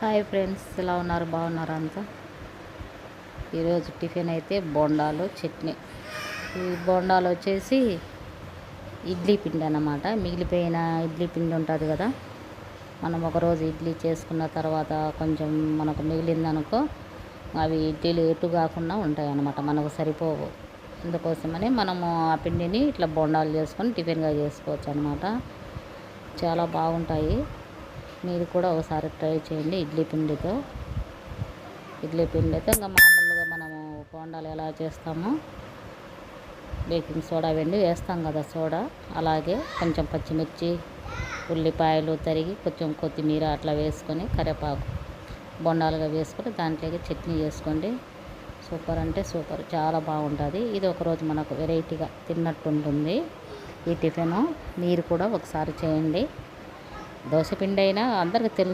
Hi friends, ఎలా ఉన్నారు? బాగున్నారా అంతా? ఈరోజు టిఫిన్ అయితే బోండాలు చట్నీ. ఈ బోండాలు వచ్చేసి ఇడ్లీ పిండి అన్నమాట. మిగిలిపోయిన ఇడ్లీ పిండి ఉంటుంది కదా, మనం ఒకరోజు ఇడ్లీ చేసుకున్న తర్వాత కొంచెం మనకు మిగిలిందనుకో, అవి ఇడ్లీలు ఎటు కాకుండా ఉంటాయి అన్నమాట, మనకు సరిపోవు. అందుకోసమని మనము ఆ పిండిని ఇట్లా బోండాలు చేసుకొని టిఫిన్గా చేసుకోవచ్చు అన్నమాట. చాలా బాగుంటాయి. మీరు కూడా ఒకసారి ట్రై చేయండి. ఇడ్లీ పిండితో ఇంకా మామూలుగా మనము బోండాలు ఎలా చేస్తామో, బేకింగ్ సోడా వెండి వేస్తాం కదా, సోడా అలాగే కొంచెం పచ్చిమిర్చి, ఉల్లిపాయలు తరిగి, కొంచెం కొత్తిమీర అట్లా వేసుకొని, కరివేపాకు బొండాలుగా వేసుకొని దాంట్లోకి చట్నీ చేసుకోండి. సూపర్ అంటే సూపర్, చాలా బాగుంటుంది. ఇది ఒకరోజు మనకు వెరైటీగా తిన్నట్టు ఉంటుంది ఈ టిఫిన్. మీరు కూడా ఒకసారి చేయండి. దోశ పిండి అయినా అందరికీ తెలుసు.